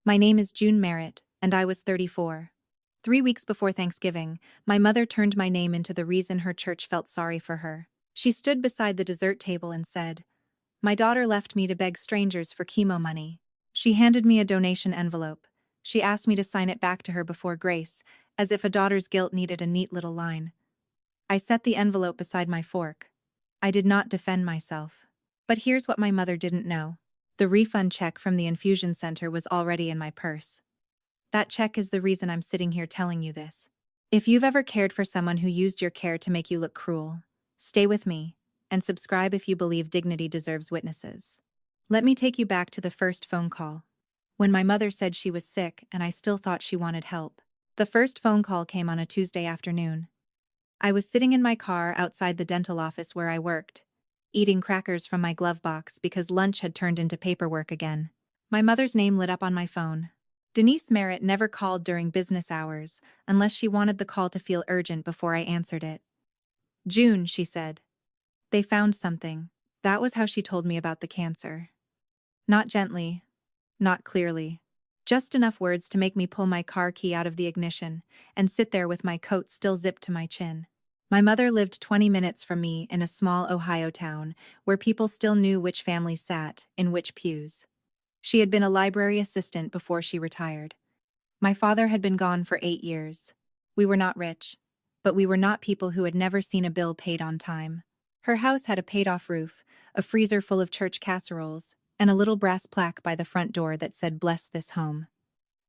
My name is June Merritt, and I was 34. 3 weeks before Thanksgiving, my mother turned my name into the reason her church felt sorry for her. She stood beside the dessert table and said, "My daughter left me to beg strangers for chemo money." She handed me a donation envelope. She asked me to sign it back to her before grace, as if a daughter's guilt needed a neat little line. I set the envelope beside my fork. I did not defend myself. But here's what my mother didn't know. The refund check from the infusion center was already in my purse. That check is the reason I'm sitting here telling you this. If you've ever cared for someone who used your care to make you look cruel, stay with me, and subscribe if you believe dignity deserves witnesses. Let me take you back to the first phone call. When my mother said she was sick and I still thought she wanted help. The first phone call came on a Tuesday afternoon. I was sitting in my car outside the dental office where I worked, eating crackers from my glove box because lunch had turned into paperwork again. My mother's name lit up on my phone. Denise Merritt never called during business hours unless she wanted the call to feel urgent before I answered it. "June," she said. "They found something." That was how she told me about the cancer. Not gently, not clearly. Just enough words to make me pull my car key out of the ignition and sit there with my coat still zipped to my chin. My mother lived 20 minutes from me in a small Ohio town where people still knew which families sat in which pews. She had been a library assistant before she retired. My father had been gone for 8 years. We were not rich, but we were not people who had never seen a bill paid on time. Her house had a paid-off roof, a freezer full of church casseroles, and a little brass plaque by the front door that said "Bless this home."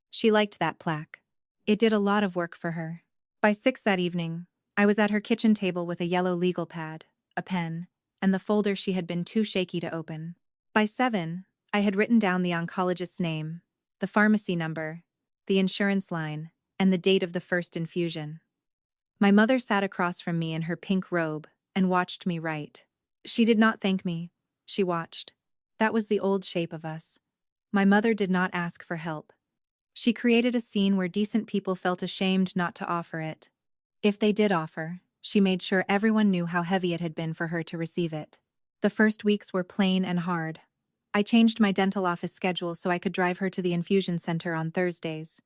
She liked that plaque. It did a lot of work for her. By 6 that evening, I was at her kitchen table with a yellow legal pad, a pen, and the folder she had been too shaky to open. By 7, I had written down the oncologist's name, the pharmacy number, the insurance line, and the date of the first infusion. My mother sat across from me in her pink robe and watched me write. She did not thank me. She watched. That was the old shape of us. My mother did not ask for help. She created a scene where decent people felt ashamed not to offer it. If they did offer, she made sure everyone knew how heavy it had been for her to receive it. The first weeks were plain and hard. I changed my dental office schedule so I could drive her to the infusion center on Thursdays.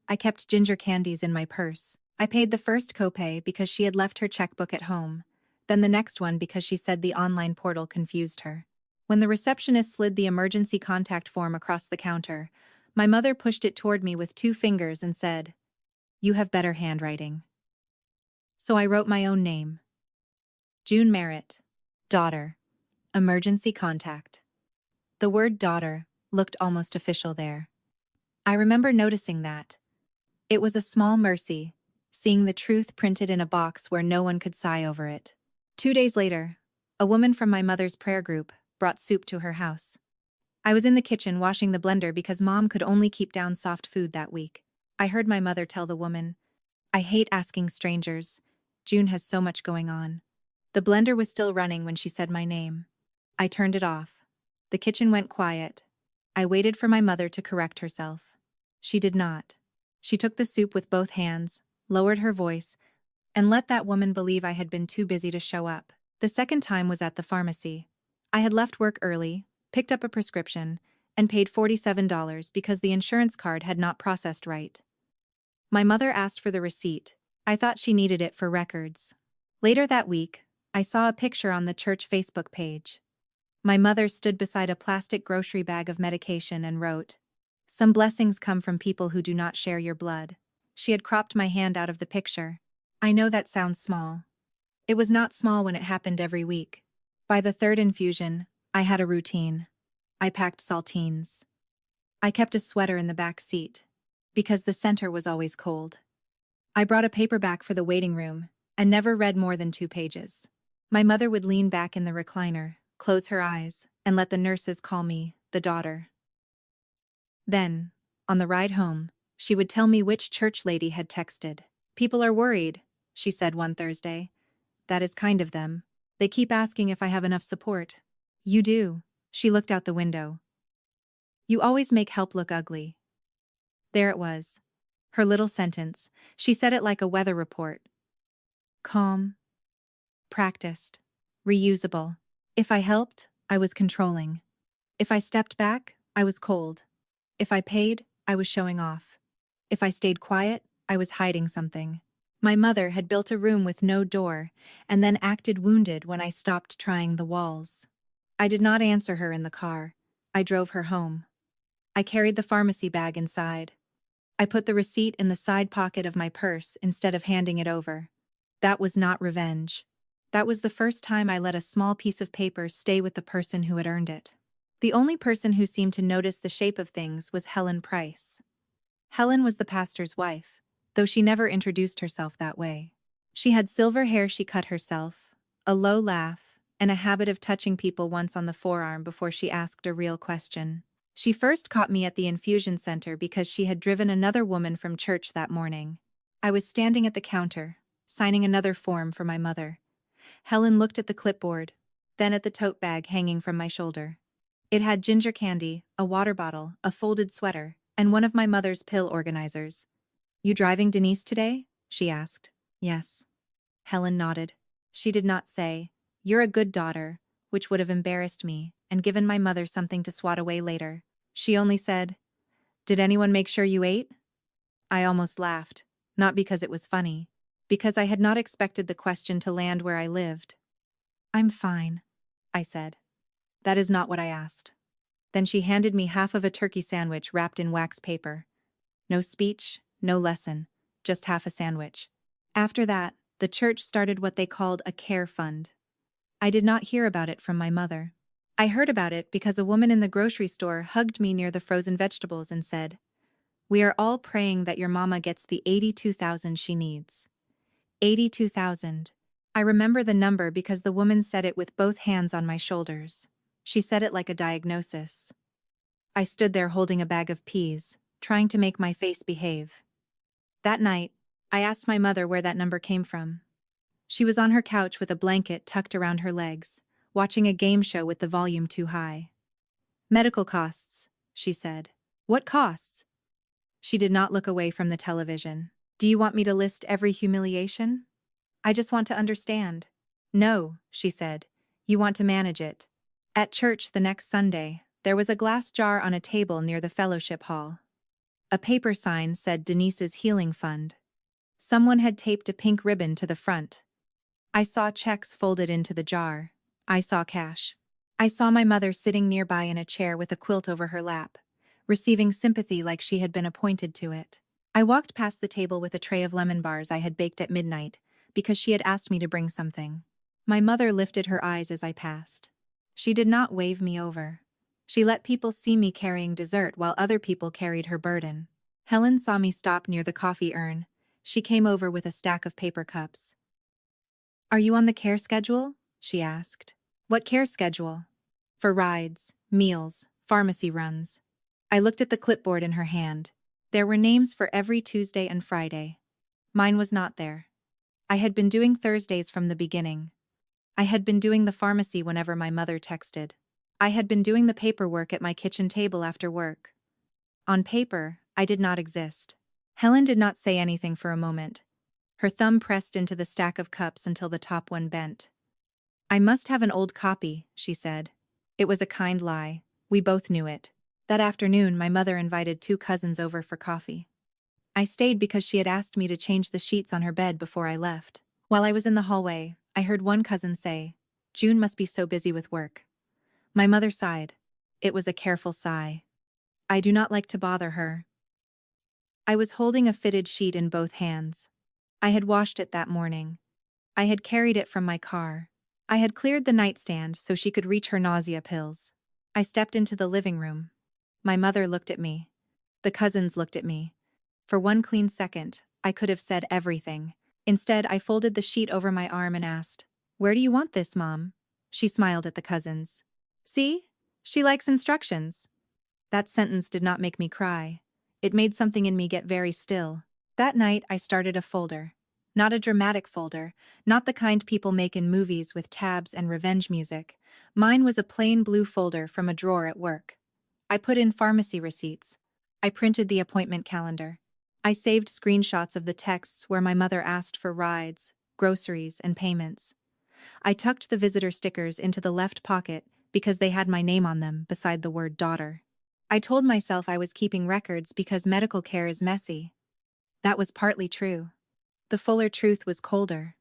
I kept ginger candies in my purse. I paid the first copay because she had left her checkbook at home, then the next one because she said the online portal confused her. When the receptionist slid the emergency contact form across the counter, my mother pushed it toward me with 2 fingers and said, "You have better handwriting." So I wrote my own name. June Merritt, daughter, emergency contact. The word daughter looked almost official there. I remember noticing that. It was a small mercy, seeing the truth printed in a box where no one could sigh over it. 2 days later, a woman from my mother's prayer group brought soup to her house. I was in the kitchen washing the blender because Mom could only keep down soft food that week. I heard my mother tell the woman, "I hate asking strangers. June has so much going on." The blender was still running when she said my name. I turned it off. The kitchen went quiet. I waited for my mother to correct herself. She did not. She took the soup with both hands, lowered her voice, and let that woman believe I had been too busy to show up. The second time was at the pharmacy. I had left work early, picked up a prescription, and paid $47 because the insurance card had not processed right. My mother asked for the receipt. I thought she needed it for records. Later that week, I saw a picture on the church Facebook page. My mother stood beside a plastic grocery bag of medication and wrote, "Some blessings come from people who do not share your blood." She had cropped my hand out of the picture. I know that sounds small. It was not small when it happened every week. By the third infusion, I had a routine. I packed saltines. I kept a sweater in the back seat, because the center was always cold. I brought a paperback for the waiting room, and never read more than 2 pages. My mother would lean back in the recliner, close her eyes, and let the nurses call me the daughter. Then, on the ride home, she would tell me which church lady had texted. "People are worried," she said one Thursday. "That is kind of them. They keep asking if I have enough support." "You do." She looked out the window. "You always make help look ugly." There it was. Her little sentence. She said it like a weather report. Calm. Practiced. Reusable. If I helped, I was controlling. If I stepped back, I was cold. If I paid, I was showing off. If I stayed quiet, I was hiding something. My mother had built a room with no door, and then acted wounded when I stopped trying the walls. I did not answer her in the car. I drove her home. I carried the pharmacy bag inside. I put the receipt in the side pocket of my purse instead of handing it over. That was not revenge. That was the first time I let a small piece of paper stay with the person who had earned it. The only person who seemed to notice the shape of things was Helen Price. Helen was the pastor's wife, though she never introduced herself that way. She had silver hair she cut herself, a low laugh, and a habit of touching people once on the forearm before she asked a real question. She first caught me at the infusion center because she had driven another woman from church that morning. I was standing at the counter, signing another form for my mother. Helen looked at the clipboard, then at the tote bag hanging from my shoulder. It had ginger candy, a water bottle, a folded sweater, and one of my mother's pill organizers. "You driving Denise today?" she asked. "Yes." Helen nodded. She did not say, "You're a good daughter," which would have embarrassed me and given my mother something to swat away later. She only said, "Did anyone make sure you ate?" I almost laughed, not because it was funny, because I had not expected the question to land where I lived. "I'm fine," I said. "That is not what I asked." Then she handed me half of a turkey sandwich wrapped in wax paper. No speech, no lesson, just half a sandwich. After that, the church started what they called a care fund. I did not hear about it from my mother. I heard about it because a woman in the grocery store hugged me near the frozen vegetables and said, "We are all praying that your mama gets the 82,000 she needs." 82,000. I remember the number because the woman said it with both hands on my shoulders. She said it like a diagnosis. I stood there holding a bag of peas, trying to make my face behave. That night, I asked my mother where that number came from. She was on her couch with a blanket tucked around her legs, watching a game show with the volume too high. "Medical costs," she said. "What costs?" She did not look away from the television. "Do you want me to list every humiliation?" "I just want to understand." "No," she said. "You want to manage it." At church the next Sunday, there was a glass jar on a table near the fellowship hall. A paper sign said Denise's Healing Fund. Someone had taped a pink ribbon to the front. I saw checks folded into the jar. I saw cash. I saw my mother sitting nearby in a chair with a quilt over her lap, receiving sympathy like she had been appointed to it. I walked past the table with a tray of lemon bars I had baked at midnight, because she had asked me to bring something. My mother lifted her eyes as I passed. She did not wave me over. She let people see me carrying dessert while other people carried her burden. Helen saw me stop near the coffee urn. She came over with a stack of paper cups. "Are you on the care schedule?" she asked. "What care schedule?" "For rides, meals, pharmacy runs." I looked at the clipboard in her hand. There were names for every Tuesday and Friday. Mine was not there. I had been doing Thursdays from the beginning. I had been doing the pharmacy whenever my mother texted. I had been doing the paperwork at my kitchen table after work. On paper, I did not exist. Helen did not say anything for a moment. Her thumb pressed into the stack of cups until the top one bent. "I must have an old copy," she said. It was a kind lie. We both knew it. That afternoon, my mother invited 2 cousins over for coffee. I stayed because she had asked me to change the sheets on her bed before I left. While I was in the hallway, I heard one cousin say, "June must be so busy with work." My mother sighed. It was a careful sigh. "I do not like to bother her." I was holding a fitted sheet in both hands. I had washed it that morning. I had carried it from my car. I had cleared the nightstand so she could reach her nausea pills. I stepped into the living room. My mother looked at me. The cousins looked at me. For one clean second, I could have said everything. Instead, I folded the sheet over my arm and asked, "Where do you want this, Mom?" She smiled at the cousins. "See? She likes instructions." That sentence did not make me cry. It made something in me get very still. That night, I started a folder. Not a dramatic folder, not the kind people make in movies with tabs and revenge music. Mine was a plain blue folder from a drawer at work. I put in pharmacy receipts. I printed the appointment calendar. I saved screenshots of the texts where my mother asked for rides, groceries, and payments. I tucked the visitor stickers into the left pocket because they had my name on them beside the word daughter. I told myself I was keeping records because medical care is messy. That was partly true. The fuller truth was colder.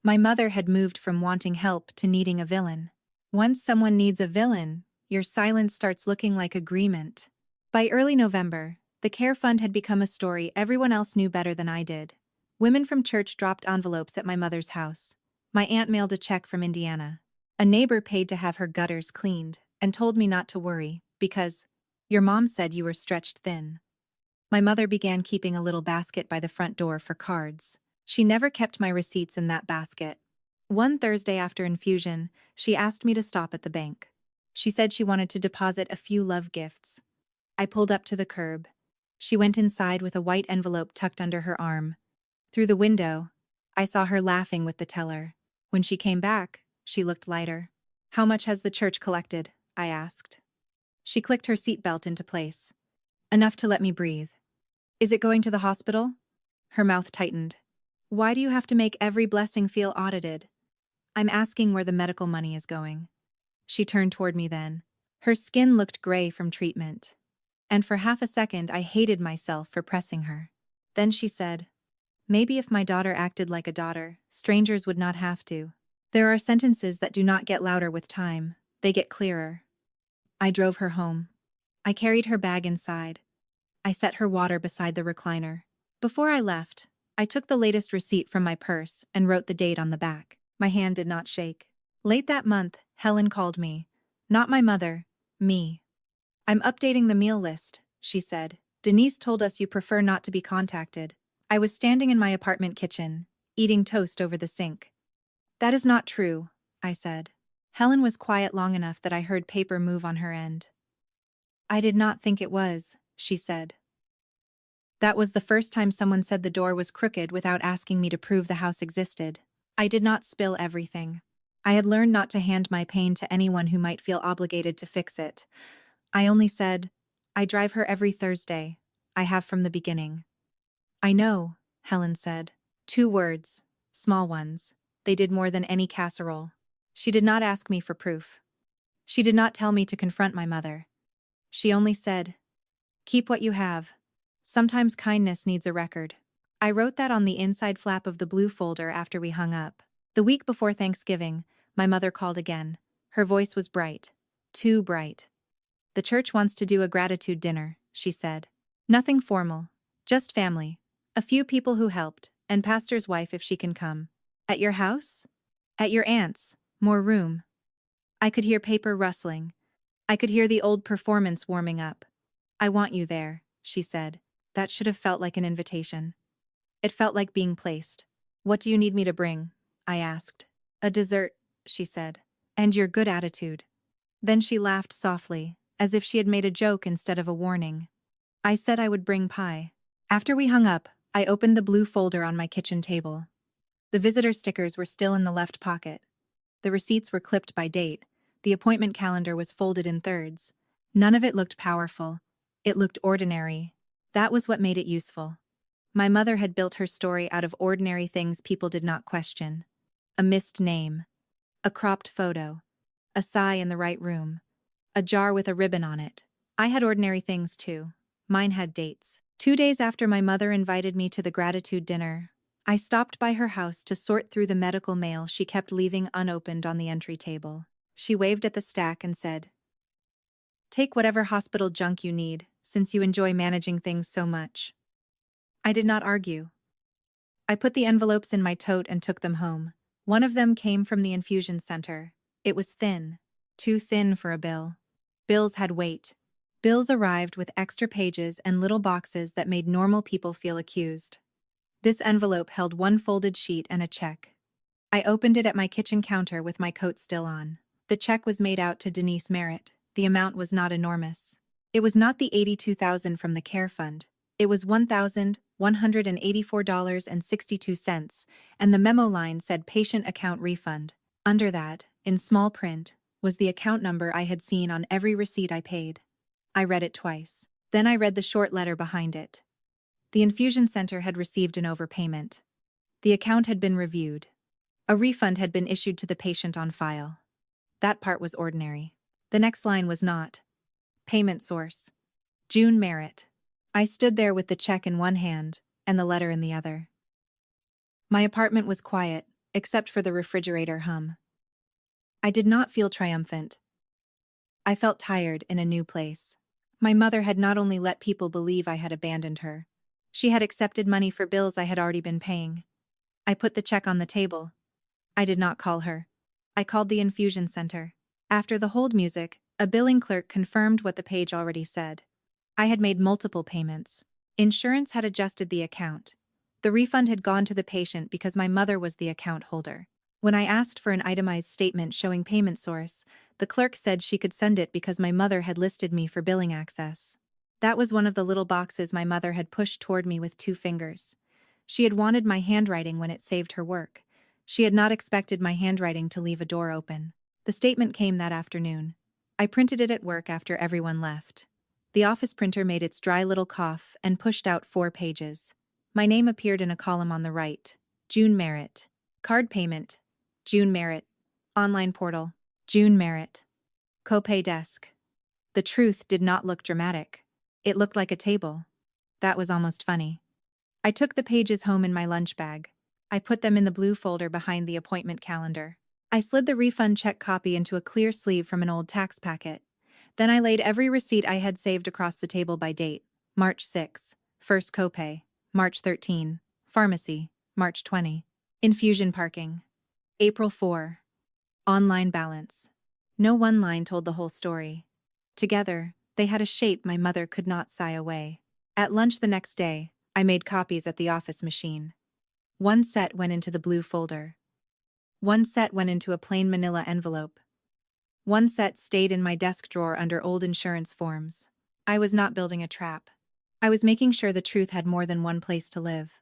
My mother had moved from wanting help to needing a villain. Once someone needs a villain, your silence starts looking like agreement. By early November, the Care Fund had become a story everyone else knew better than I did. Women from church dropped envelopes at my mother's house. My aunt mailed a check from Indiana. A neighbor paid to have her gutters cleaned and told me not to worry, because your mom said you were stretched thin. My mother began keeping a little basket by the front door for cards. She never kept my receipts in that basket. One Thursday after infusion, she asked me to stop at the bank. She said she wanted to deposit a few love gifts. I pulled up to the curb. She went inside with a white envelope tucked under her arm. Through the window, I saw her laughing with the teller. When she came back, she looked lighter. "How much has the church collected?" I asked. She clicked her seatbelt into place. "Enough to let me breathe." "Is it going to the hospital?" Her mouth tightened. "Why do you have to make every blessing feel audited?" "I'm asking where the medical money is going." She turned toward me then. Her skin looked gray from treatment. And for half a second I hated myself for pressing her. Then she said, "Maybe if my daughter acted like a daughter, strangers would not have to." There are sentences that do not get louder with time, they get clearer. I drove her home. I carried her bag inside. I set her water beside the recliner. Before I left, I took the latest receipt from my purse and wrote the date on the back. My hand did not shake. Late that month, Helen called me. Not my mother, me. "I'm updating the meal list," she said. "Denise told us you prefer not to be contacted." I was standing in my apartment kitchen, eating toast over the sink. "That is not true," I said. Helen was quiet long enough that I heard paper move on her end. "I did not think it was," she said. That was the first time someone said the door was crooked without asking me to prove the house existed. I did not spill everything. I had learned not to hand my pain to anyone who might feel obligated to fix it. I only said, "I drive her every Thursday. I have from the beginning." "I know," Helen said. 2 words, small ones. They did more than any casserole. She did not ask me for proof. She did not tell me to confront my mother. She only said, "Keep what you have. Sometimes kindness needs a record." I wrote that on the inside flap of the blue folder after we hung up. The week before Thanksgiving, my mother called again. Her voice was bright. Too bright. "The church wants to do a gratitude dinner," she said. "Nothing formal. Just family. A few people who helped, and pastor's wife if she can come." "At your house?" "At your aunt's. More room." I could hear paper rustling. I could hear the old performance warming up. "I want you there," she said. That should have felt like an invitation. It felt like being placed. "What do you need me to bring?" I asked. "A dessert," she said. "And your good attitude." Then she laughed softly, as if she had made a joke instead of a warning. I said I would bring pie. After we hung up, I opened the blue folder on my kitchen table. The visitor stickers were still in the left pocket. The receipts were clipped by date. The appointment calendar was folded in thirds. None of it looked powerful. It looked ordinary. That was what made it useful. My mother had built her story out of ordinary things people did not question. A missed name. A cropped photo. A sigh in the right room. A jar with a ribbon on it. I had ordinary things too. Mine had dates. 2 days after my mother invited me to the gratitude dinner, I stopped by her house to sort through the medical mail she kept leaving unopened on the entry table. She waved at the stack and said, "Take whatever hospital junk you need, since you enjoy managing things so much." I did not argue. I put the envelopes in my tote and took them home. One of them came from the infusion center. It was thin. Too thin for a bill. Bills had weight. Bills arrived with extra pages and little boxes that made normal people feel accused. This envelope held one folded sheet and a check. I opened it at my kitchen counter with my coat still on. The check was made out to Denise Merritt. The amount was not enormous. It was not the $82,000 from the Care Fund. It was $1,184.62, and the memo line said patient account refund. Under that, in small print, was the account number I had seen on every receipt I paid. I read it twice. Then I read the short letter behind it. The infusion center had received an overpayment. The account had been reviewed. A refund had been issued to the patient on file. That part was ordinary. The next line was not. Payment source. June Merritt. I stood there with the check in one hand and the letter in the other. My apartment was quiet, except for the refrigerator hum. I did not feel triumphant. I felt tired in a new place. My mother had not only let people believe I had abandoned her, she had accepted money for bills I had already been paying. I put the check on the table. I did not call her. I called the infusion center. After the hold music, a billing clerk confirmed what the page already said. I had made multiple payments. Insurance had adjusted the account. The refund had gone to the patient because my mother was the account holder. When I asked for an itemized statement showing payment source, the clerk said she could send it because my mother had listed me for billing access. That was one of the little boxes my mother had pushed toward me with 2 fingers. She had wanted my handwriting when it saved her work. She had not expected my handwriting to leave a door open. The statement came that afternoon. I printed it at work after everyone left. The office printer made its dry little cough and pushed out 4 pages. My name appeared in a column on the right. June Merritt. Card payment. June Merritt. Online portal. June Merritt. Copay desk. The truth did not look dramatic. It looked like a table. That was almost funny. I took the pages home in my lunch bag. I put them in the blue folder behind the appointment calendar. I slid the refund check copy into a clear sleeve from an old tax packet. Then I laid every receipt I had saved across the table by date. March 6. First copay. March 13. Pharmacy. March 20. Infusion parking. April 4. Online balance. No one line told the whole story. Together, they had a shape my mother could not sigh away. At lunch the next day, I made copies at the office machine. 1 set went into the blue folder. 1 set went into a plain manila envelope. 1 set stayed in my desk drawer under old insurance forms. I was not building a trap. I was making sure the truth had more than one place to live.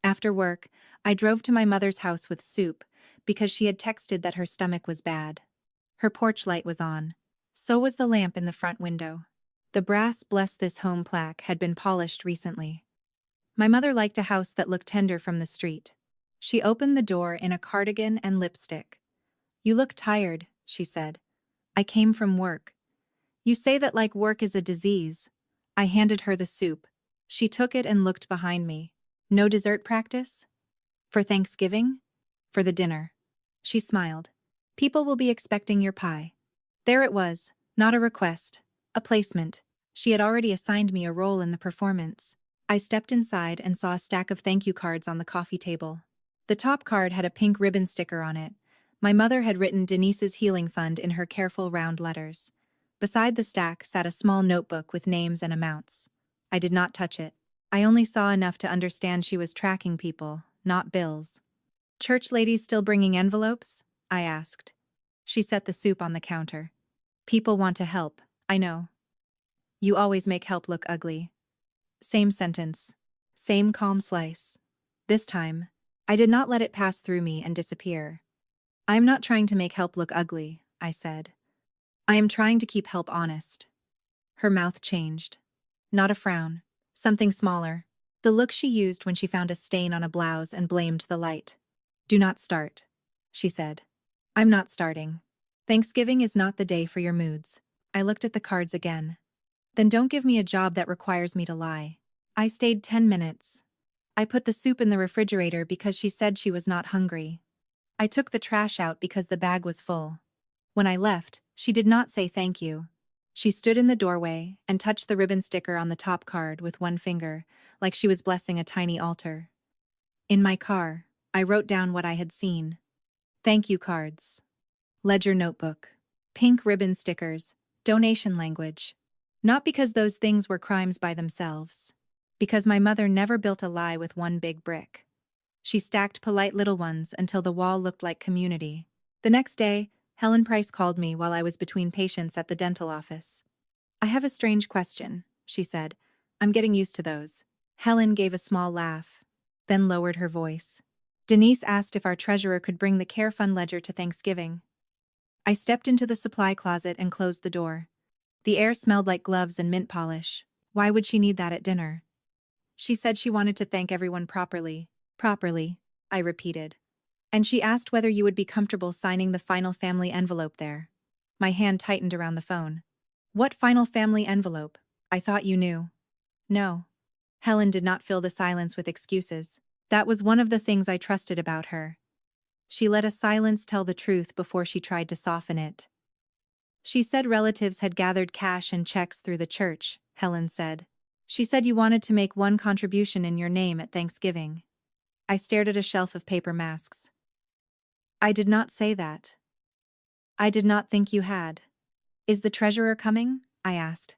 After work, I drove to my mother's house with soup because she had texted that her stomach was bad. Her porch light was on. So was the lamp in the front window. The brass "Bless This Home" plaque had been polished recently. My mother liked a house that looked tender from the street. She opened the door in a cardigan and lipstick. "You look tired," she said. "I came from work." "You say that like work is a disease." I handed her the soup. She took it and looked behind me. "No dessert practice? For Thanksgiving?" "For the dinner." She smiled. "People will be expecting your pie." There it was, not a request, a placement. She had already assigned me a role in the performance. I stepped inside and saw a stack of thank you cards on the coffee table. The top card had a pink ribbon sticker on it. My mother had written Denise's Healing Fund in her careful round letters. Beside the stack sat a small notebook with names and amounts. I did not touch it. I only saw enough to understand she was tracking people, not bills. "Church ladies still bringing envelopes?" I asked. She set the soup on the counter. "People want to help, I know. You always make help look ugly." Same sentence. Same calm slice. This time, I did not let it pass through me and disappear. "I am not trying to make help look ugly," I said. "I am trying to keep help honest." Her mouth changed. Not a frown. Something smaller. The look she used when she found a stain on a blouse and blamed the light. "Do not start," she said. "I'm not starting. Thanksgiving is not the day for your moods." I looked at the cards again. "Then don't give me a job that requires me to lie." I stayed 10 minutes. I put the soup in the refrigerator because she said she was not hungry. I took the trash out because the bag was full. When I left, she did not say thank you. She stood in the doorway and touched the ribbon sticker on the top card with 1 finger, like she was blessing a tiny altar. In my car, I wrote down what I had seen. Thank you cards. Ledger notebook. Pink ribbon stickers. Donation language. Not because those things were crimes by themselves. Because my mother never built a lie with 1 big brick. She stacked polite little ones until the wall looked like community. The next day, Helen Price called me while I was between patients at the dental office. "I have a strange question," she said. "I'm getting used to those." Helen gave a small laugh, then lowered her voice. "Denise asked if our treasurer could bring the Care Fund ledger to Thanksgiving." I stepped into the supply closet and closed the door. The air smelled like gloves and mint polish. Why would she need that at dinner? "She said she wanted to thank everyone properly." "Properly," I repeated. "And she asked whether you would be comfortable signing the final family envelope there." My hand tightened around the phone. "What final family envelope?" I thought you knew. No. Helen did not fill the silence with excuses. That was one of the things I trusted about her. She let a silence tell the truth before she tried to soften it. She said relatives had gathered cash and checks through the church, Helen said. She said you wanted to make one contribution in your name at Thanksgiving. I stared at a shelf of paper masks. I did not say that. I did not think you had. Is the treasurer coming? I asked.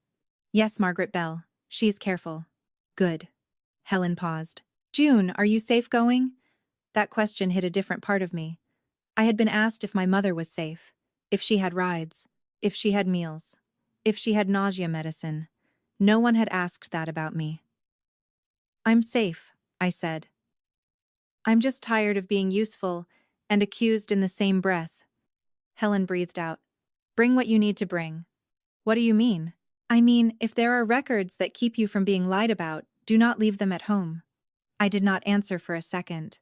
Yes, Margaret Bell. She is careful. Good. Helen paused. June, are you safe going? That question hit a different part of me. I had been asked if my mother was safe, if she had rides, if she had meals, if she had nausea medicine. No one had asked that about me. I'm safe, I said. I'm just tired of being useful and accused in the same breath. Helen breathed out. Bring what you need to bring. What do you mean? I mean, if there are records that keep you from being lied about, do not leave them at home. I did not answer for a second.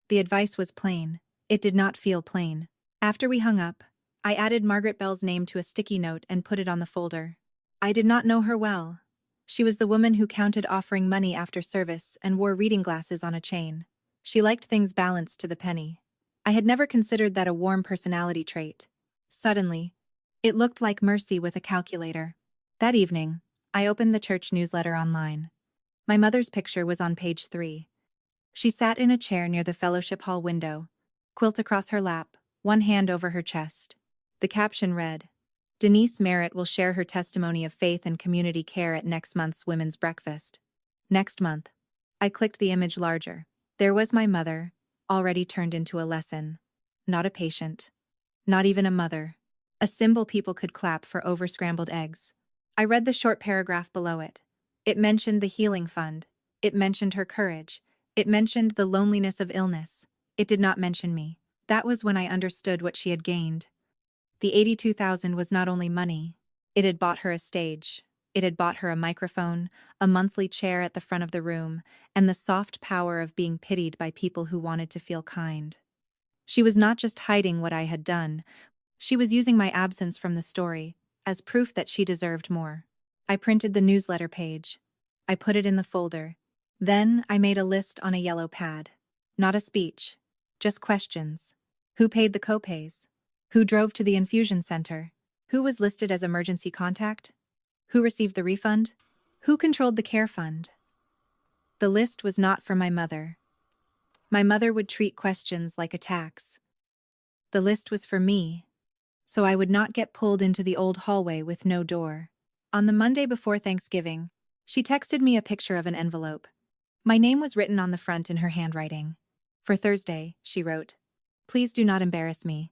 The advice was plain. It did not feel plain. After we hung up, I added Margaret Bell's name to a sticky note and put it on the folder. I did not know her well. She was the woman who counted offering money after service and wore reading glasses on a chain. She liked things balanced to the penny. I had never considered that a warm personality trait. Suddenly, it looked like mercy with a calculator. That evening, I opened the church newsletter online. My mother's picture was on page 3. She sat in a chair near the fellowship hall window, quilt across her lap, one hand over her chest. The caption read, Denise Merritt will share her testimony of faith and community care at next month's women's breakfast. Next month. I clicked the image larger. There was my mother, already turned into a lesson. Not a patient. Not even a mother. A symbol people could clap for over-scrambled eggs. I read the short paragraph below it. It mentioned the healing fund. It mentioned her courage. It mentioned the loneliness of illness. It did not mention me. That was when I understood what she had gained. The $82,000 was not only money. It had bought her a stage. It had bought her a microphone, a monthly chair at the front of the room, and the soft power of being pitied by people who wanted to feel kind. She was not just hiding what I had done. She was using my absence from the story as proof that she deserved more. I printed the newsletter page. I put it in the folder. Then I made a list on a yellow pad. Not a speech. Just questions. Who paid the copays? Who drove to the infusion center? Who was listed as emergency contact? Who received the refund? Who controlled the care fund? The list was not for my mother. My mother would treat questions like attacks. The list was for me, so I would not get pulled into the old hallway with no door. On the Monday before Thanksgiving, she texted me a picture of an envelope. My name was written on the front in her handwriting. For Thursday, she wrote, Please do not embarrass me.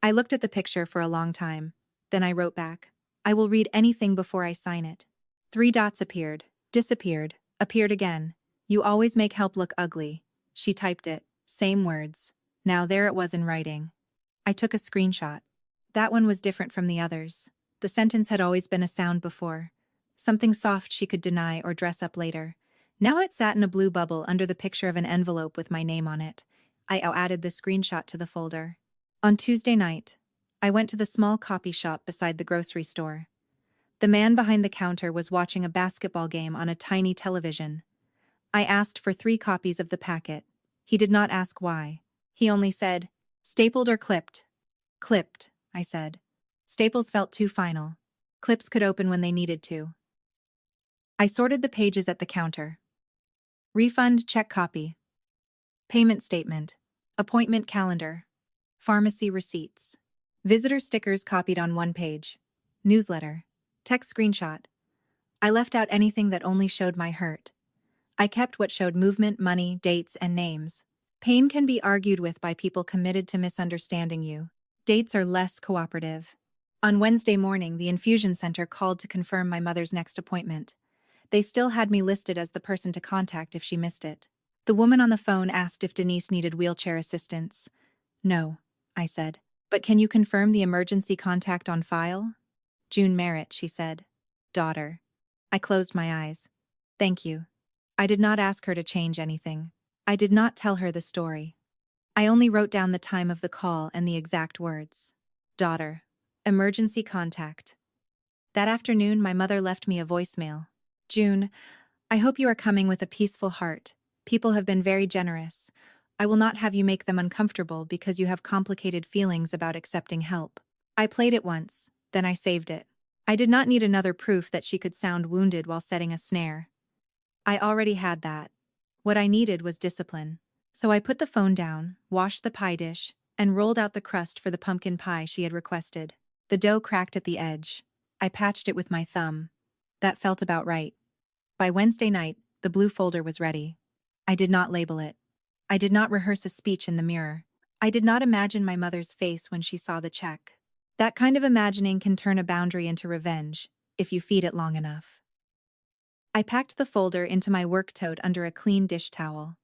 I looked at the picture for a long time. Then I wrote back, I will read anything before I sign it. 3 dots appeared, disappeared, appeared again. You always make help look ugly. She typed it, same words. Now there it was in writing. I took a screenshot. That one was different from the others. The sentence had always been a sound before. Something soft she could deny or dress up later. Now it sat in a blue bubble under the picture of an envelope with my name on it. I added the screenshot to the folder. On Tuesday night, I went to the small copy shop beside the grocery store. The man behind the counter was watching a basketball game on a tiny television. I asked for 3 copies of the packet. He did not ask why. He only said, Stapled or clipped? Clipped, I said. Staples felt too final. Clips could open when they needed to. I sorted the pages at the counter. Refund check copy. Payment statement. Appointment calendar. Pharmacy receipts. Visitor stickers copied on one page. Newsletter. Text screenshot. I left out anything that only showed my hurt. I kept what showed movement, money, dates, and names. Pain can be argued with by people committed to misunderstanding you. Dates are less cooperative. On Wednesday morning, the infusion center called to confirm my mother's next appointment. They still had me listed as the person to contact if she missed it. The woman on the phone asked if Denise needed wheelchair assistance. No, I said. But can you confirm the emergency contact on file? June Merritt, she said. Daughter. I closed my eyes. Thank you. I did not ask her to change anything. I did not tell her the story. I only wrote down the time of the call and the exact words. Daughter. Emergency contact. That afternoon, my mother left me a voicemail. June, I hope you are coming with a peaceful heart. People have been very generous. I will not have you make them uncomfortable because you have complicated feelings about accepting help. I played it once, then I saved it. I did not need another proof that she could sound wounded while setting a snare. I already had that. What I needed was discipline. So I put the phone down, washed the pie dish, and rolled out the crust for the pumpkin pie she had requested. The dough cracked at the edge. I patched it with my thumb. That felt about right. By Wednesday night, the blue folder was ready. I did not label it. I did not rehearse a speech in the mirror. I did not imagine my mother's face when she saw the check. That kind of imagining can turn a boundary into revenge, if you feed it long enough. I packed the folder into my work tote under a clean dish towel.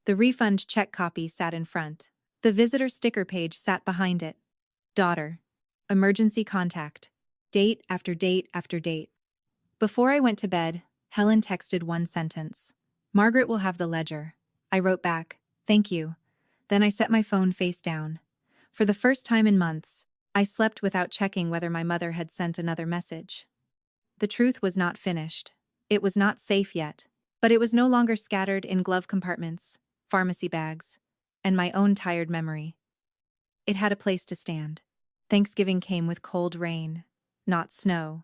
The refund check copy sat in front. The visitor sticker page sat behind it. Daughter. Emergency contact. Date after date after date. Before I went to bed, Helen texted one sentence. Margaret will have the ledger. I wrote back, thank you. Then I set my phone face down. For the first time in months, I slept without checking whether my mother had sent another message. The truth was not finished. It was not safe yet, but it was no longer scattered in glove compartments, pharmacy bags, and my own tired memory. It had a place to stand. Thanksgiving came with cold rain, not snow.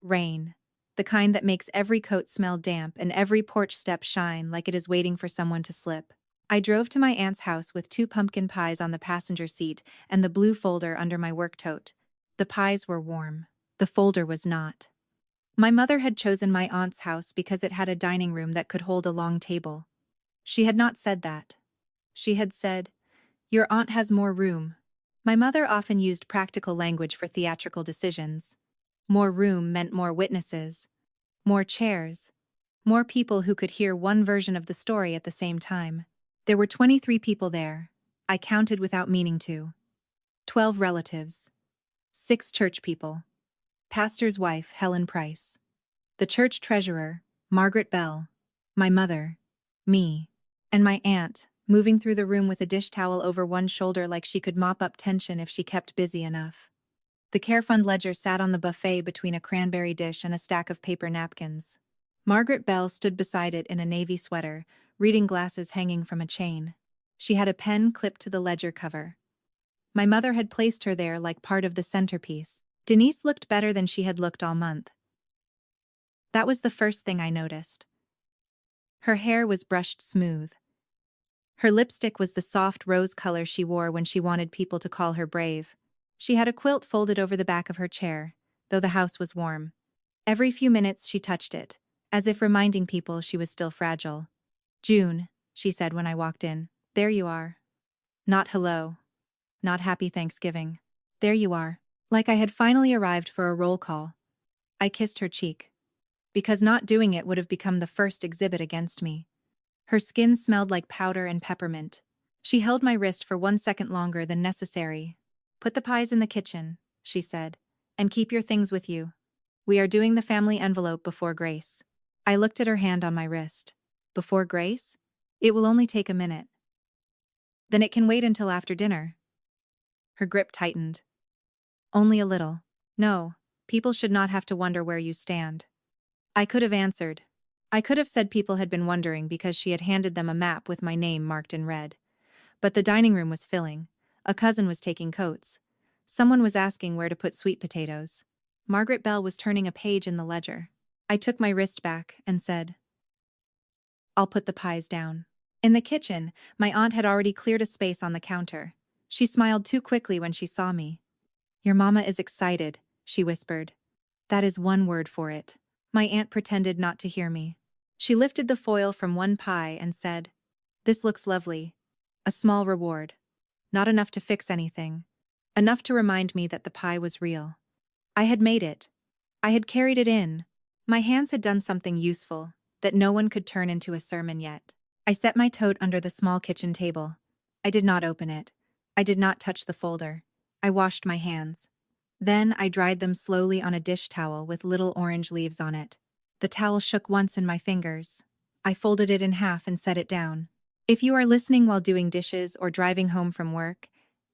Rain. The kind that makes every coat smell damp and every porch step shine like it is waiting for someone to slip. I drove to my aunt's house with 2 pumpkin pies on the passenger seat and the blue folder under my work tote. The pies were warm. The folder was not. My mother had chosen my aunt's house because it had a dining room that could hold a long table. She had not said that. She had said, "Your aunt has more room." My mother often used practical language for theatrical decisions. More room meant more witnesses, more chairs, more people who could hear one version of the story at the same time. There were 23 people there. I counted without meaning to. 12 relatives. 6 church people. Pastor's wife, Helen Price. The church treasurer, Margaret Bell. My mother. Me. And my aunt, moving through the room with a dish towel over one shoulder like she could mop up tension if she kept busy enough. The care fund ledger sat on the buffet between a cranberry dish and a stack of paper napkins. Margaret Bell stood beside it in a navy sweater, reading glasses hanging from a chain. She had a pen clipped to the ledger cover. My mother had placed her there like part of the centerpiece. Denise looked better than she had looked all month. That was the first thing I noticed. Her hair was brushed smooth. Her lipstick was the soft rose color she wore when she wanted people to call her brave. She had a quilt folded over the back of her chair, though the house was warm. Every few minutes she touched it, as if reminding people she was still fragile. June, she said when I walked in, there you are. Not hello. Not happy Thanksgiving. There you are. Like I had finally arrived for a roll call. I kissed her cheek. Because not doing it would have become the first exhibit against me. Her skin smelled like powder and peppermint. She held my wrist for 1 second longer than necessary. Put the pies in the kitchen, she said, and keep your things with you. We are doing the family envelope before Grace. I looked at her hand on my wrist. Before Grace? It will only take a minute. Then it can wait until after dinner. Her grip tightened. Only a little. No, people should not have to wonder where you stand. I could have answered. I could have said people had been wondering because she had handed them a map with my name marked in red. But the dining room was filling. A cousin was taking coats. Someone was asking where to put sweet potatoes. Margaret Bell was turning a page in the ledger. I took my wrist back and said, I'll put the pies down. In the kitchen, my aunt had already cleared a space on the counter. She smiled too quickly when she saw me. Your mama is excited, she whispered. That is one word for it. My aunt pretended not to hear me. She lifted the foil from one pie and said, This looks lovely. A small reward. Not enough to fix anything. Enough to remind me that the pie was real. I had made it. I had carried it in. My hands had done something useful, that no one could turn into a sermon yet. I set my tote under the small kitchen table. I did not open it. I did not touch the folder. I washed my hands. Then I dried them slowly on a dish towel with little orange leaves on it. The towel shook once in my fingers. I folded it in half and set it down. If you are listening while doing dishes or driving home from work,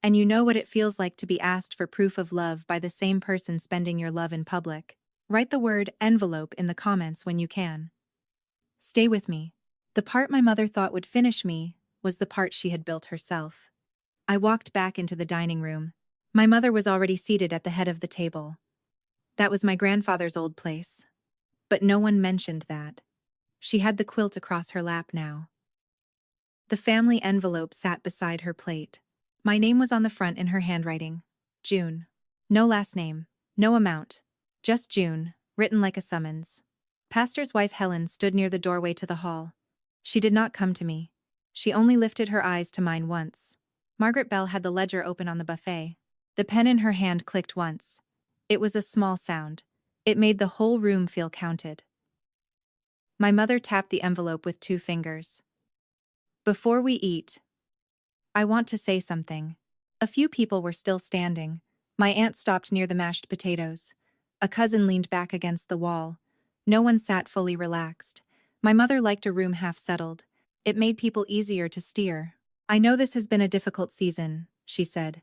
and you know what it feels like to be asked for proof of love by the same person spending your love in public, Write the word envelope in the comments when you can. Stay with me. The part my mother thought would finish me was the part she had built herself. I walked back into the dining room. My mother was already seated at the head of the table. That was my grandfather's old place. But no one mentioned that. She had the quilt across her lap now. The family envelope sat beside her plate. My name was on the front in her handwriting. June. No last name. No amount. Just June, written like a summons. Pastor's wife Helen stood near the doorway to the hall. She did not come to me. She only lifted her eyes to mine once. Margaret Bell had the ledger open on the buffet. The pen in her hand clicked once. It was a small sound. It made the whole room feel counted. My mother tapped the envelope with 2 fingers. Before we eat, I want to say something. A few people were still standing. My aunt stopped near the mashed potatoes. A cousin leaned back against the wall. No one sat fully relaxed. My mother liked a room half settled. It made people easier to steer. I know this has been a difficult season, she said.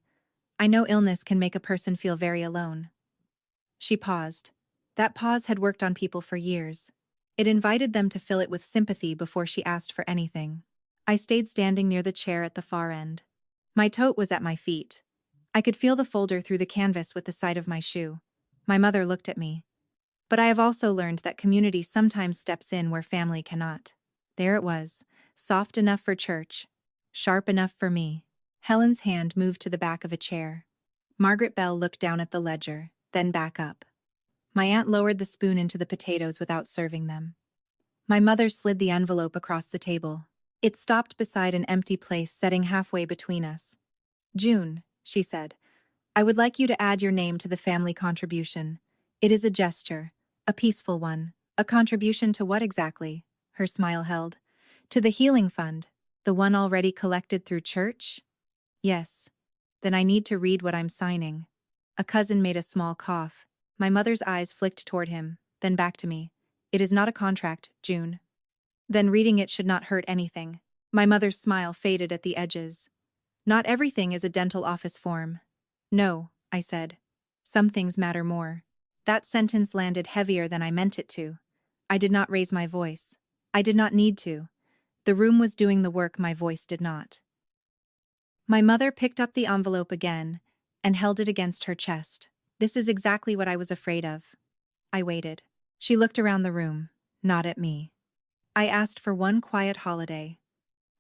I know illness can make a person feel very alone. She paused. That pause had worked on people for years. It invited them to fill it with sympathy before she asked for anything. I stayed standing near the chair at the far end. My tote was at my feet. I could feel the folder through the canvas with the side of my shoe. My mother looked at me. But I have also learned that community sometimes steps in where family cannot. There it was, soft enough for church, sharp enough for me. Helen's hand moved to the back of a chair. Margaret Bell looked down at the ledger, then back up. My aunt lowered the spoon into the potatoes without serving them. My mother slid the envelope across the table. It stopped beside an empty place setting halfway between us. June, she said, I would like you to add your name to the family contribution. It is a gesture, a peaceful one. A contribution to what exactly? Her smile held. To the healing fund, the one already collected through church? Yes. Then I need to read what I'm signing. A cousin made a small cough. My mother's eyes flicked toward him, then back to me. It is not a contract, June. Then reading it should not hurt anything. My mother's smile faded at the edges. Not everything is a dental office form. No, I said. Some things matter more. That sentence landed heavier than I meant it to. I did not raise my voice. I did not need to. The room was doing the work my voice did not. My mother picked up the envelope again and held it against her chest. This is exactly what I was afraid of. I waited. She looked around the room, not at me. I asked for one quiet holiday.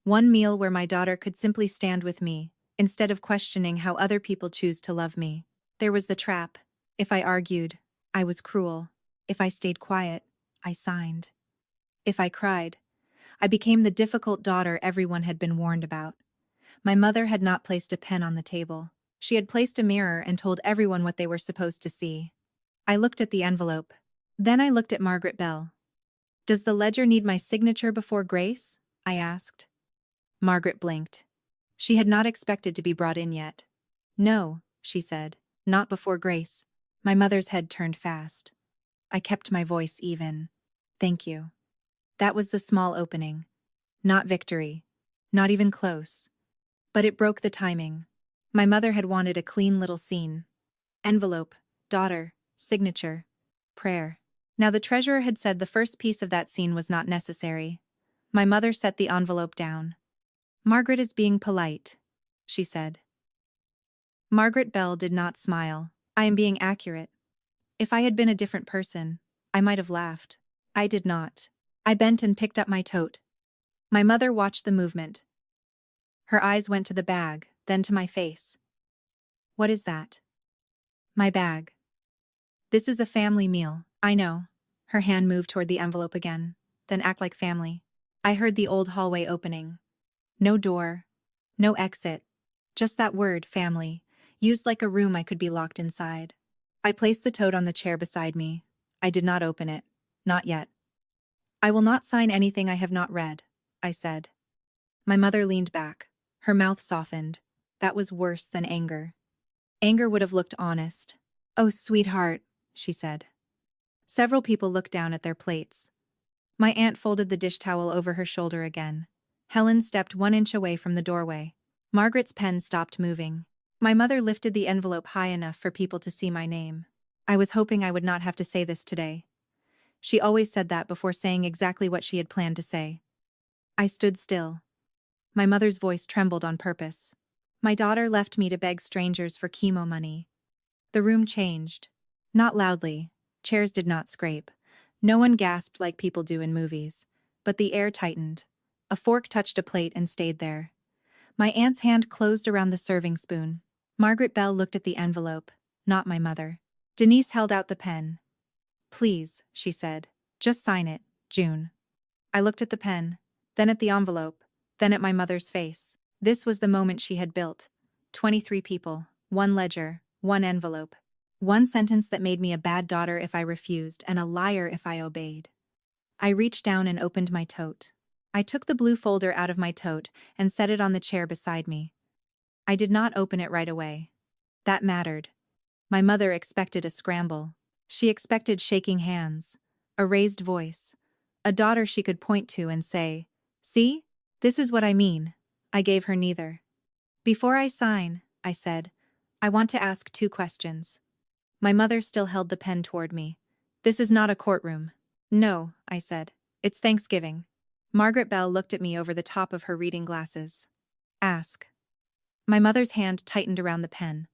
One meal where my daughter could simply stand with me, instead of questioning how other people choose to love me. There was the trap. If I argued, I was cruel. If I stayed quiet, I signed. If I cried, I became the difficult daughter everyone had been warned about. My mother had not placed a pen on the table. She had placed a mirror and told everyone what they were supposed to see. I looked at the envelope. Then I looked at Margaret Bell. Does the ledger need my signature before grace? I asked. Margaret blinked. She had not expected to be brought in yet. No, she said, not before grace. My mother's head turned fast. I kept my voice even. Thank you. That was the small opening. Not victory. Not even close. But it broke the timing. My mother had wanted a clean little scene. Envelope, daughter, signature, prayer. Now the treasurer had said the first piece of that scene was not necessary. My mother set the envelope down. Margaret is being polite, she said. Margaret Bell did not smile. I am being accurate. If I had been a different person, I might have laughed. I did not. I bent and picked up my tote. My mother watched the movement. Her eyes went to the bag, then to my face. What is that? My bag. This is a family meal, I know. Her hand moved toward the envelope again, then act like family. I heard the old hallway opening. No door. No exit. Just that word, family, used like a room I could be locked inside. I placed the tote on the chair beside me. I did not open it. Not yet. I will not sign anything I have not read, I said. My mother leaned back. Her mouth softened. That was worse than anger. Anger would have looked honest. Oh, sweetheart, she said. Several people looked down at their plates. My aunt folded the dish towel over her shoulder again. Helen stepped 1 inch away from the doorway. Margaret's pen stopped moving. My mother lifted the envelope high enough for people to see my name. I was hoping I would not have to say this today. She always said that before saying exactly what she had planned to say. I stood still. My mother's voice trembled on purpose. My daughter left me to beg strangers for chemo money. The room changed. Not loudly. Chairs did not scrape. No one gasped like people do in movies. But the air tightened. A fork touched a plate and stayed there. My aunt's hand closed around the serving spoon. Margaret Bell looked at the envelope, not my mother. Denise held out the pen. Please, she said. Just sign it, June. I looked at the pen, then at the envelope, then at my mother's face. This was the moment she had built. 23 people, one ledger, one envelope. One sentence that made me a bad daughter if I refused and a liar if I obeyed. I reached down and opened my tote. I took the blue folder out of my tote and set it on the chair beside me. I did not open it right away. That mattered. My mother expected a scramble. She expected shaking hands, a raised voice, a daughter she could point to and say, "See? This is what I mean." I gave her neither. "Before I sign," I said, "I want to ask 2 questions." My mother still held the pen toward me. "This is not a courtroom." "No," I said. "It's Thanksgiving." Margaret Bell looked at me over the top of her reading glasses. "Ask." My mother's hand tightened around the pen.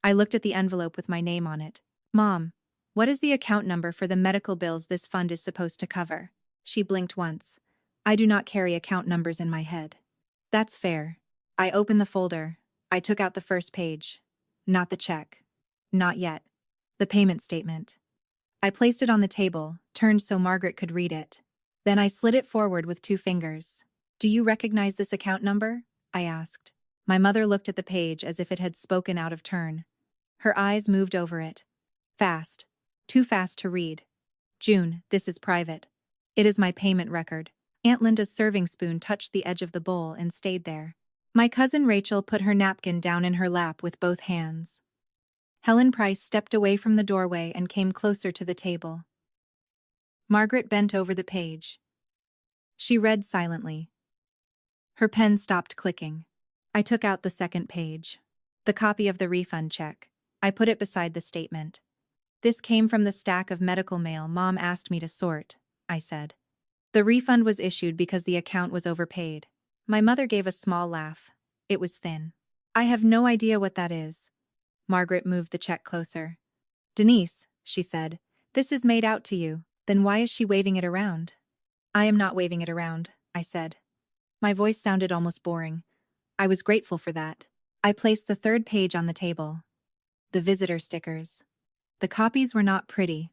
I looked at the envelope with my name on it. "Mom, what is the account number for the medical bills this fund is supposed to cover?" She blinked once. "I do not carry account numbers in my head." "That's fair." I opened the folder. I took out the first page. Not the check. Not yet. The payment statement. I placed it on the table, turned so Margaret could read it. Then I slid it forward with 2 fingers. "Do you recognize this account number?" I asked. My mother looked at the page as if it had spoken out of turn. Her eyes moved over it. Fast. Too fast to read. "June, this is private. It is my payment record." Aunt Linda's serving spoon touched the edge of the bowl and stayed there. My cousin Rachel put her napkin down in her lap with both hands. Helen Price stepped away from the doorway and came closer to the table. Margaret bent over the page. She read silently. Her pen stopped clicking. I took out the second page. The copy of the refund check. I put it beside the statement. "This came from the stack of medical mail Mom asked me to sort," I said. "The refund was issued because the account was overpaid." My mother gave a small laugh. It was thin. "I have no idea what that is." Margaret moved the check closer. "Denise," she said, "this is made out to you. Then why is she waving it around?" "I am not waving it around," I said. My voice sounded almost boring. I was grateful for that. I placed the third page on the table. The visitor stickers. The copies were not pretty.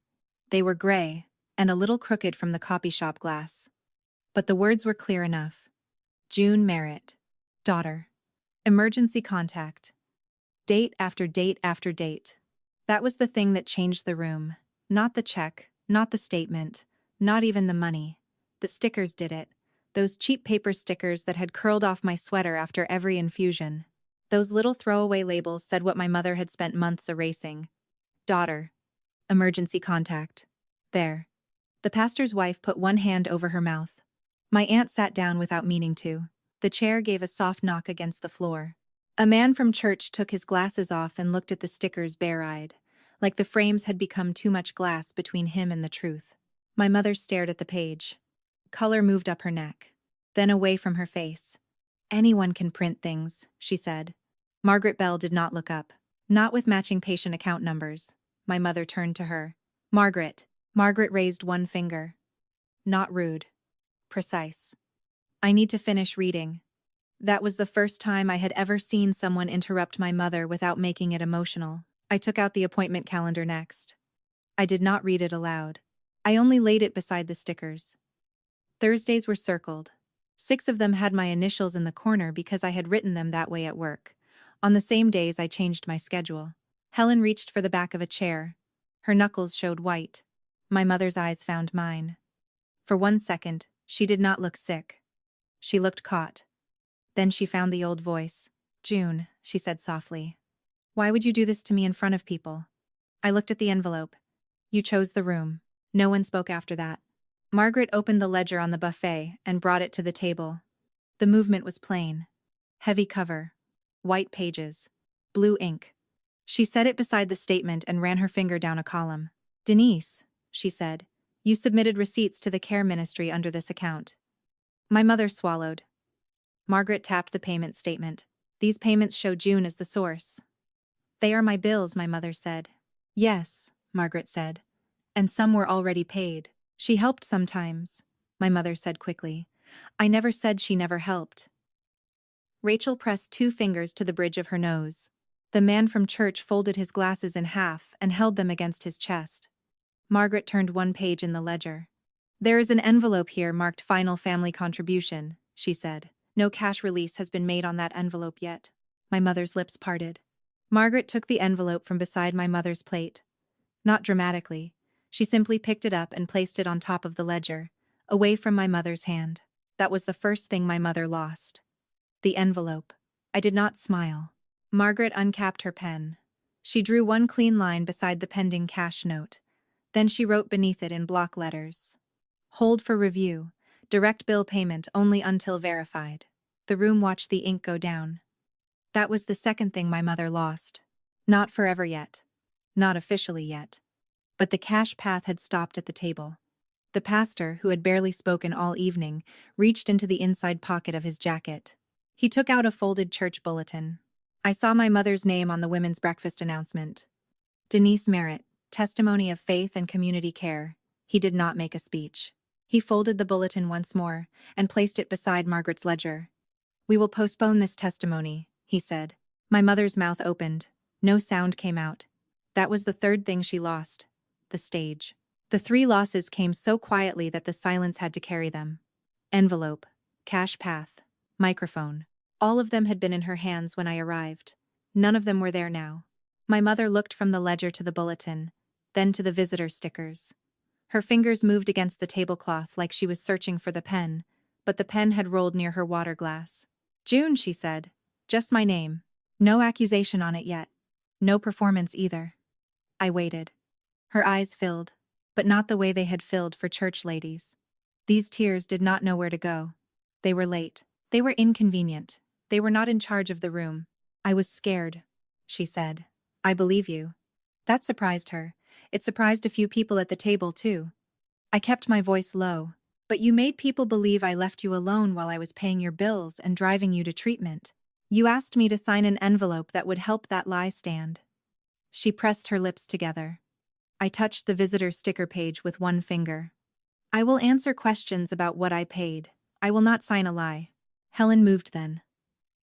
They were gray, and a little crooked from the copy shop glass. But the words were clear enough. June Merritt. Daughter. Emergency contact. Date after date after date. That was the thing that changed the room. Not the check, not the statement, not even the money. The stickers did it. Those cheap paper stickers that had curled off my sweater after every infusion. Those little throwaway labels said what my mother had spent months erasing. Daughter. Emergency contact. There. The pastor's wife put one hand over her mouth. My aunt sat down without meaning to. The chair gave a soft knock against the floor. A man from church took his glasses off and looked at the stickers bare-eyed, like the frames had become too much glass between him and the truth. My mother stared at the page. Color moved up her neck, then away from her face. "Anyone can print things," she said. Margaret Bell did not look up. "Not with matching patient account numbers." My mother turned to her. "Margaret." Margaret raised one finger. Not rude. Precise. "I need to finish reading." That was the first time I had ever seen someone interrupt my mother without making it emotional. I took out the appointment calendar next. I did not read it aloud. I only laid it beside the stickers. Thursdays were circled. 6 of them had my initials in the corner because I had written them that way at work. On the same days I changed my schedule. Helen reached for the back of a chair. Her knuckles showed white. My mother's eyes found mine. For 1 second, she did not look sick. She looked caught. Then she found the old voice. "June," she said softly. "Why would you do this to me in front of people?" I looked at the envelope. "You chose the room." No one spoke after that. Margaret opened the ledger on the buffet and brought it to the table. The movement was plain. Heavy cover. White pages. Blue ink. She set it beside the statement and ran her finger down a column. Denise, she said, you submitted receipts to the care ministry under this account. My mother swallowed. Margaret tapped the payment statement. These payments show June as the source. They are my bills, my mother said. Yes, Margaret said. And some were already paid. She helped sometimes, my mother said quickly. I never said she never helped. Rachel pressed 2 fingers to the bridge of her nose. The man from church folded his glasses in half and held them against his chest. Margaret turned one page in the ledger. There is an envelope here marked Final Family Contribution, she said. No cash release has been made on that envelope yet. My mother's lips parted. Margaret took the envelope from beside my mother's plate. Not dramatically. She simply picked it up and placed it on top of the ledger, away from my mother's hand. That was the first thing my mother lost. The envelope. I did not smile. Margaret uncapped her pen. She drew one clean line beside the pending cash note. Then she wrote beneath it in block letters. Hold for review. Direct bill payment only until verified. The room watched the ink go down. That was the second thing my mother lost. Not forever yet. Not officially yet. But the cash path had stopped at the table. The pastor, who had barely spoken all evening, reached into the inside pocket of his jacket. He took out a folded church bulletin. I saw my mother's name on the women's breakfast announcement. Denise Merritt, Testimony of Faith and Community Care. He did not make a speech. He folded the bulletin once more and placed it beside Margaret's ledger. We will postpone this testimony, he said. My mother's mouth opened. No sound came out. That was the third thing she lost. The stage. The 3 losses came so quietly that the silence had to carry them. Envelope, cash path, microphone. All of them had been in her hands when I arrived. None of them were there now. My mother looked from the ledger to the bulletin, then to the visitor stickers. Her fingers moved against the tablecloth like she was searching for the pen, but the pen had rolled near her water glass. June, she said. Just my name. No accusation on it yet. No performance either. I waited. Her eyes filled, but not the way they had filled for church ladies. These tears did not know where to go. They were late. They were inconvenient. They were not in charge of the room. I was scared, she said. I believe you. That surprised her. It surprised a few people at the table, too. I kept my voice low. But you made people believe I left you alone while I was paying your bills and driving you to treatment. You asked me to sign an envelope that would help that lie stand. She pressed her lips together. I touched the visitor sticker page with one finger. I will answer questions about what I paid. I will not sign a lie. Helen moved then.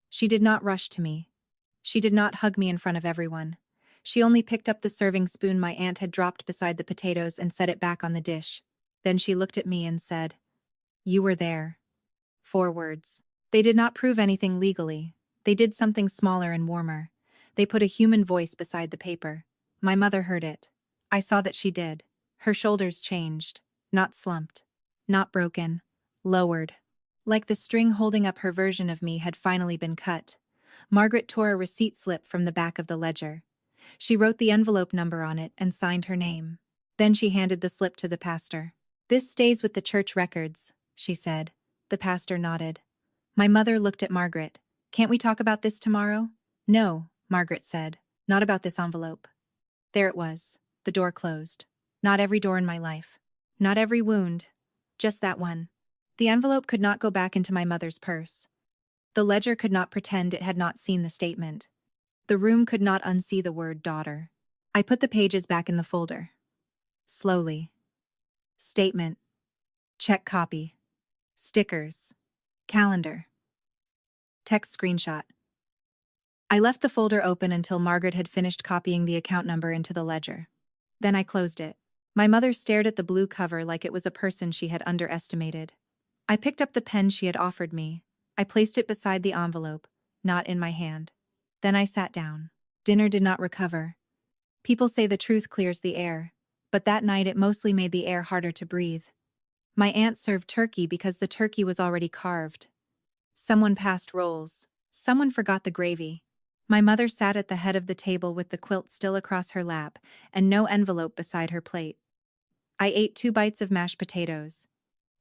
She did not rush to me. She did not hug me in front of everyone. She only picked up the serving spoon my aunt had dropped beside the potatoes and set it back on the dish. Then she looked at me and said, "You were there." 4 words. They did not prove anything legally. They did something smaller and warmer. They put a human voice beside the paper. My mother heard it. I saw that she did. Her shoulders changed. Not slumped. Not broken. Lowered. Like the string holding up her version of me had finally been cut. Margaret tore a receipt slip from the back of the ledger. She wrote the envelope number on it and signed her name. Then she handed the slip to the pastor. "This stays with the church records," she said. The pastor nodded. My mother looked at Margaret. "Can't we talk about this tomorrow?" "No," Margaret said. "Not about this envelope." There it was. The door closed. Not every door in my life. Not every wound. Just that one. The envelope could not go back into my mother's purse. The ledger could not pretend it had not seen the statement. The room could not unsee the word daughter. I put the pages back in the folder. Slowly. Statement. Check copy. Stickers. Calendar. Text screenshot. I left the folder open until Margaret had finished copying the account number into the ledger. Then I closed it. My mother stared at the blue cover like it was a person she had underestimated. I picked up the pen she had offered me. I placed it beside the envelope, not in my hand. Then I sat down. Dinner did not recover. People say the truth clears the air, but that night it mostly made the air harder to breathe. My aunt served turkey because the turkey was already carved. Someone passed rolls. Someone forgot the gravy. My mother sat at the head of the table with the quilt still across her lap and no envelope beside her plate. I ate 2 bites of mashed potatoes.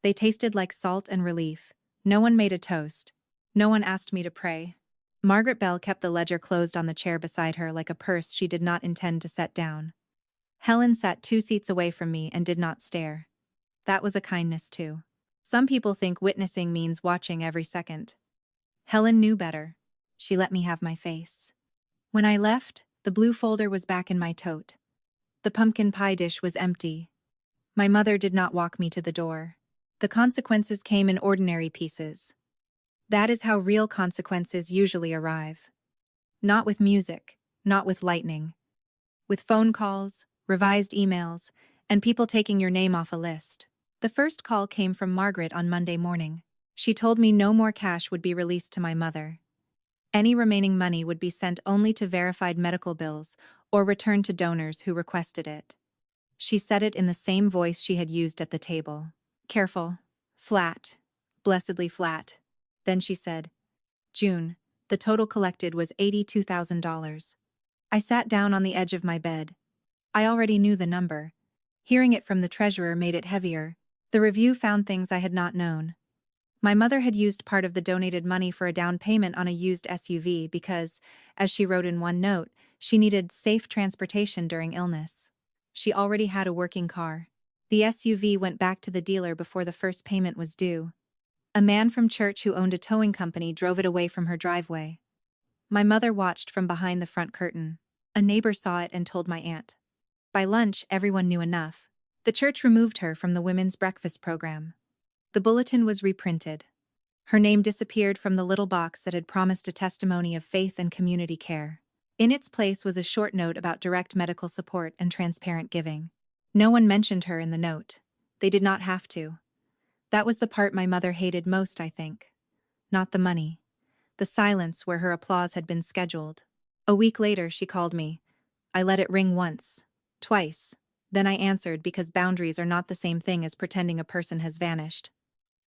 They tasted like salt and relief. No one made a toast. No one asked me to pray. Margaret Bell kept the ledger closed on the chair beside her like a purse she did not intend to set down. Helen sat 2 seats away from me and did not stare. That was a kindness too. Some people think witnessing means watching every second. Helen knew better. She let me have my face. When I left, the blue folder was back in my tote. The pumpkin pie dish was empty. My mother did not walk me to the door. The consequences came in ordinary pieces. That is how real consequences usually arrive. Not with music, not with lightning. With phone calls, revised emails, and people taking your name off a list. The first call came from Margaret on Monday morning. She told me no more cash would be released to my mother. Any remaining money would be sent only to verified medical bills or returned to donors who requested it. She said it in the same voice she had used at the table. Careful. Flat. Blessedly flat. Then she said, June, the total collected was $82,000. I sat down on the edge of my bed. I already knew the number. Hearing it from the treasurer made it heavier. The review found things I had not known. My mother had used part of the donated money for a down payment on a used SUV because, as she wrote in one note, she needed safe transportation during illness. She already had a working car. The SUV went back to the dealer before the first payment was due. A man from church who owned a towing company drove it away from her driveway. My mother watched from behind the front curtain. A neighbor saw it and told my aunt. By lunch, everyone knew enough. The church removed her from the women's breakfast program. The bulletin was reprinted. Her name disappeared from the little box that had promised a testimony of faith and community care. In its place was a short note about direct medical support and transparent giving. No one mentioned her in the note. They did not have to. That was the part my mother hated most, I think. Not the money. The silence where her applause had been scheduled. A week later, she called me. I let it ring once. Twice. Then I answered because boundaries are not the same thing as pretending a person has vanished.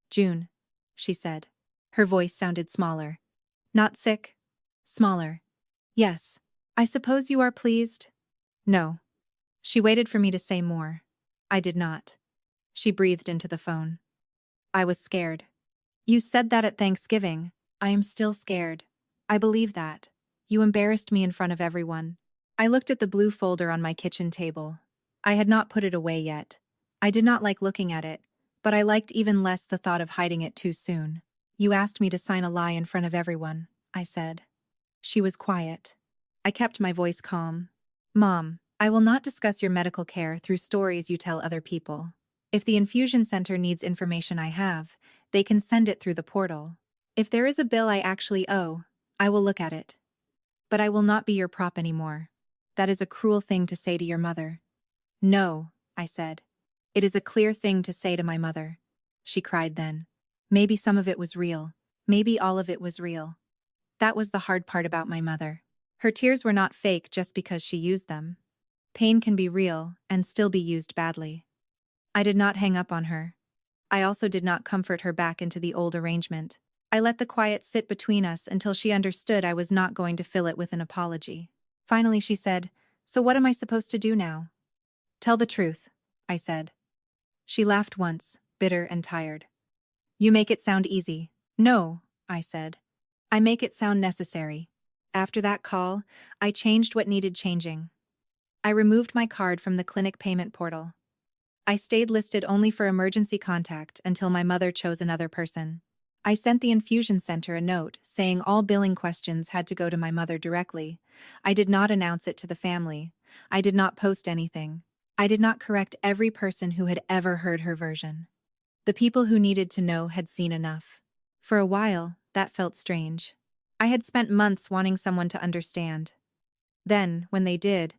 June, she said. Her voice sounded smaller. Not sick? Smaller. Yes. I suppose you are pleased? No. She waited for me to say more. I did not. She breathed into the phone. I was scared. You said that at Thanksgiving. I am still scared. I believe that. You embarrassed me in front of everyone. I looked at the blue folder on my kitchen table. I had not put it away yet. I did not like looking at it, but I liked even less the thought of hiding it too soon. You asked me to sign a lie in front of everyone, I said. She was quiet. I kept my voice calm. Mom, I will not discuss your medical care through stories you tell other people. If the infusion center needs information I have, they can send it through the portal. If there is a bill I actually owe, I will look at it. But I will not be your prop anymore. That is a cruel thing to say to your mother. No, I said. It is a clear thing to say to my mother. She cried then. Maybe some of it was real. Maybe all of it was real. That was the hard part about my mother. Her tears were not fake just because she used them. Pain can be real and still be used badly. I did not hang up on her. I also did not comfort her back into the old arrangement. I let the quiet sit between us until she understood I was not going to fill it with an apology. Finally she said, So what am I supposed to do now? Tell the truth, I said. She laughed once, bitter and tired. You make it sound easy. No, I said. I make it sound necessary. After that call, I changed what needed changing. I removed my card from the clinic payment portal. I stayed listed only for emergency contact until my mother chose another person. I sent the infusion center a note saying all billing questions had to go to my mother directly. I did not announce it to the family. I did not post anything. I did not correct every person who had ever heard her version. The people who needed to know had seen enough. For a while, that felt strange. I had spent months wanting someone to understand. Then, when they did,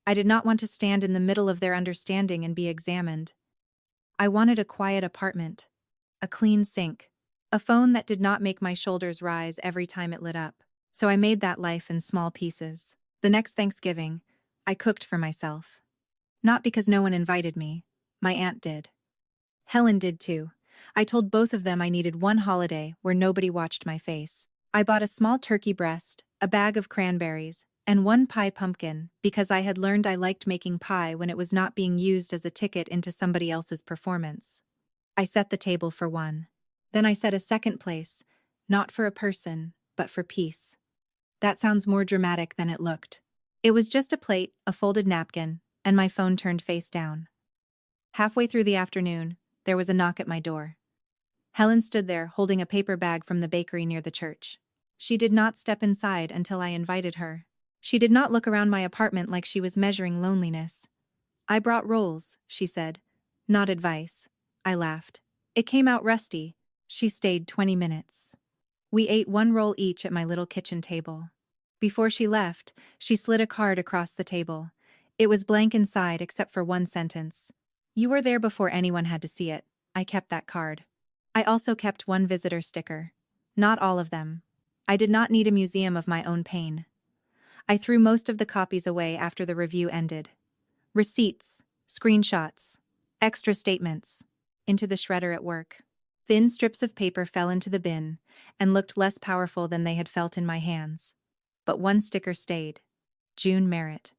I did not want to stand in the middle of their understanding and be examined. I wanted a quiet apartment, a clean sink, a phone that did not make my shoulders rise every time it lit up. So I made that life in small pieces. The next Thanksgiving, I cooked for myself. Not because no one invited me. My aunt did. Helen did too. I told both of them I needed one holiday where nobody watched my face. I bought a small turkey breast, a bag of cranberries, and one pie pumpkin because I had learned I liked making pie when it was not being used as a ticket into somebody else's performance. I set the table for one. Then I set a second place, not for a person, but for peace. That sounds more dramatic than it looked. It was just a plate, a folded napkin, and my phone turned face down. Halfway through the afternoon, there was a knock at my door. Helen stood there, holding a paper bag from the bakery near the church. She did not step inside until I invited her. She did not look around my apartment like she was measuring loneliness. "I brought rolls," she said. "Not advice." I laughed. "It came out rusty." She stayed 20 minutes. We ate one roll each at my little kitchen table. Before she left, she slid a card across the table. It was blank inside except for one sentence. "You were there before anyone had to see it." I kept that card. I also kept one visitor sticker. Not all of them. I did not need a museum of my own pain. I threw most of the copies away after the review ended. Receipts, screenshots, extra statements. Into the shredder at work. Thin strips of paper fell into the bin and looked less powerful than they had felt in my hands. But one sticker stayed. June Merritt.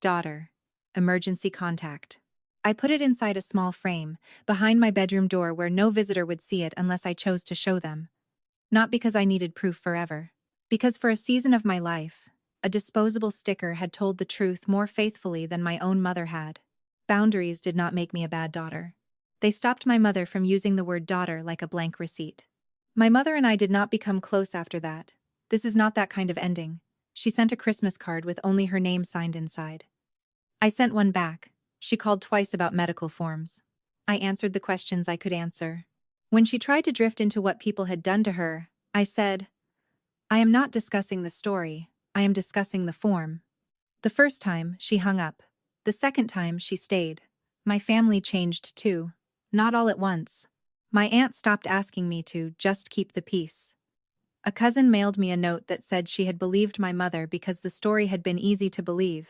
Daughter. Emergency contact. I put it inside a small frame, behind my bedroom door where no visitor would see it unless I chose to show them. Not because I needed proof forever. Because for a season of my life, a disposable sticker had told the truth more faithfully than my own mother had. Boundaries did not make me a bad daughter. They stopped my mother from using the word daughter like a blank receipt. My mother and I did not become close after that. This is not that kind of ending. She sent a Christmas card with only her name signed inside. I sent one back. She called twice about medical forms. I answered the questions I could answer. When she tried to drift into what people had done to her, I said, "I am not discussing the story, I am discussing the form." The first time, she hung up. The second time, she stayed. My family changed too. Not all at once. My aunt stopped asking me to just keep the peace. A cousin mailed me a note that said she had believed my mother because the story had been easy to believe.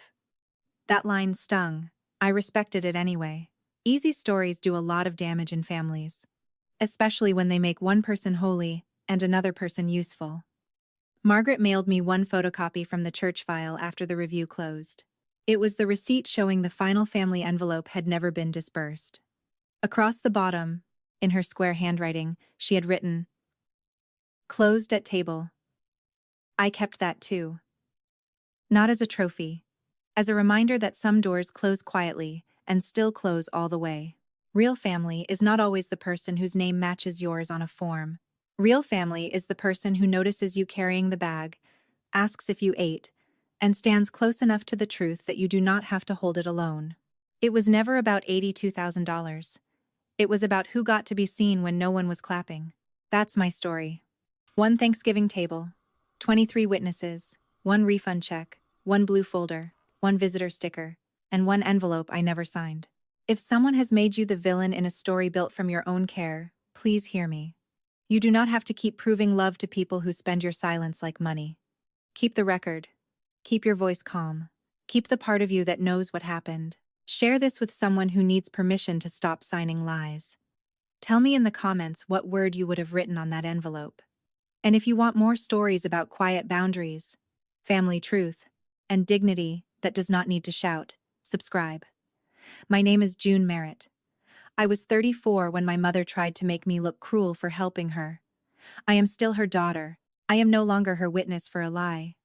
That line stung. I respected it anyway. Easy stories do a lot of damage in families. Especially when they make one person holy and another person useful. Margaret mailed me one photocopy from the church file after the review closed. It was the receipt showing the final family envelope had never been disbursed. Across the bottom, in her square handwriting, she had written, "Closed at table." I kept that too. Not as a trophy. As a reminder that some doors close quietly and still close all the way. Real family is not always the person whose name matches yours on a form. Real family is the person who notices you carrying the bag, asks if you ate, and stands close enough to the truth that you do not have to hold it alone. It was never about $82,000. It was about who got to be seen when no one was clapping. That's my story. One Thanksgiving table, 23 witnesses, one refund check, one blue folder, one visitor sticker, and one envelope I never signed. If someone has made you the villain in a story built from your own care, please hear me. You do not have to keep proving love to people who spend your silence like money. Keep the record. Keep your voice calm. Keep the part of you that knows what happened. Share this with someone who needs permission to stop signing lies. Tell me in the comments what word you would have written on that envelope. And if you want more stories about quiet boundaries, family truth, and dignity that does not need to shout, subscribe. My name is June Merritt. I was 34 when my mother tried to make me look cruel for helping her. I am still her daughter. I am no longer her witness for a lie.